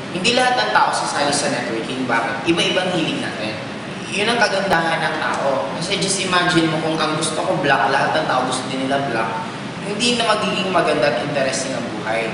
Hindi lahat ng tao sasali sa networking. Bakit? Iba-ibang hilig natin. Yun ang kagandahan ng tao. Kasi just imagine mo kung ang gusto ko black, lahat ng tao gusto din nila black, hindi na magiging maganda at interesting ang buhay.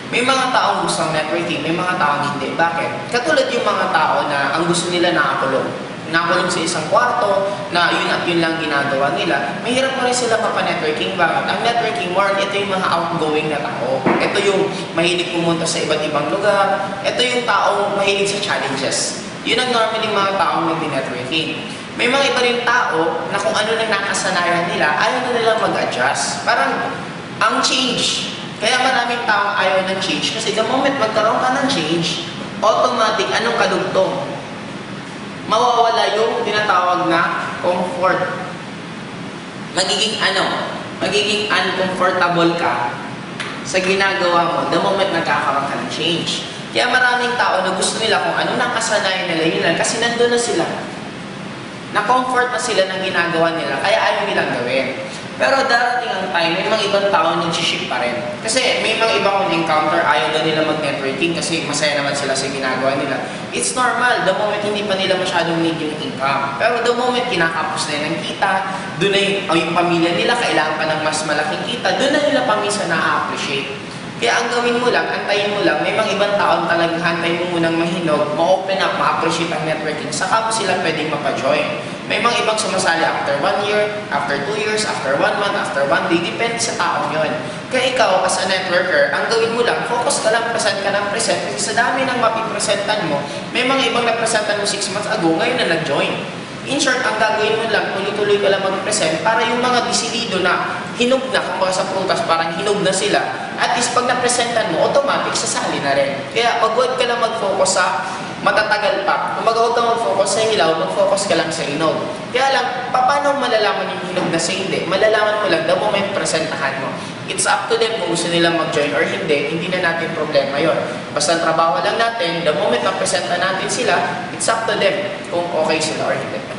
May mga taong gusto ng networking, may mga taong hindi. Bakit? Katulad yung mga tao na ang gusto nila nakakulong. Nakakulong sa isang kwarto, na yun at yun lang ginagawa nila. Mahirap mo rin sila mapa-networking. Bakit? Ang networking more, ito yung mga outgoing na tao. Ito yung mahilig pumunta sa iba't ibang lugar. Ito yung taong mahilig sa challenges. Yun ang normally mga taong nag-networking. May mga iba rin tao na kung ano na nakasanayan nila, ayaw na nila mag-adjust. Parang ang change. Kaya maraming taong ayaw ng change kasi the moment magkaroon ka ng change, automatic, anong kadugtong? Mawawala yung tinatawag na comfort. Magiging uncomfortable ka sa ginagawa mo the moment nagkakaroon ka ng change. Kaya maraming tao na gusto nila kung ano nakasanayan nila yun lang kasi nandun na sila. Na-comfort na sila ng ginagawa nila kaya ayaw nilang gawin. Pero darating ang time, may mga ibang tao nagsiship pa rin. Kasi may mga iba kong encounter, ayaw na nila mag-networking kasi masaya naman sila sa ginagawa nila. It's normal, the moment hindi pa nila masyadong need yung income. Pero the moment kinakapos na ng kita, doon na yung pamilya nila, kailangan pa ng mas malaking kita, doon na nila paminsan na-appreciate. Kaya ang gawin mo lang, antayin mo lang, may mga ibang taon talagang hantayin mo munang mahinog, ma-open up, ma-appreciate ang networking, saka mo sila pwedeng mapajoin. May mga ibang sumasali after 1 year, after 2 years, after 1 month, after 1 day, depende sa taong yun. Kaya ikaw, as a networker, ang gawin mo lang, focus ka lang, present ka ng present, kasi sa dami ng mapipresentan mo, may mga ibang napresentan mo 6 months ago, ngayon na nag-join. In short, ang gagawin mo lang, tuloy-tuloy ka lang mag-present para yung mga disilido na hinog na, kung sa prutas, parang hinog na sila, at least pag napresentan mo, automatic sasali na rin. Kaya wag ka lang mag-focus sa matatagal pa. Kung wag kang mag-focus sa hilaw, mag-focus ka lang sa hinog. Kaya lang, paano malalaman yung hinog na sa hindi? Malalaman mo lang the moment presentahan mo. It's up to them kung gusto nilang mag-join or hindi na natin problema yon. Basta trabaho lang natin, the moment na presenta natin sila, it's up to them kung okay sila or hindi.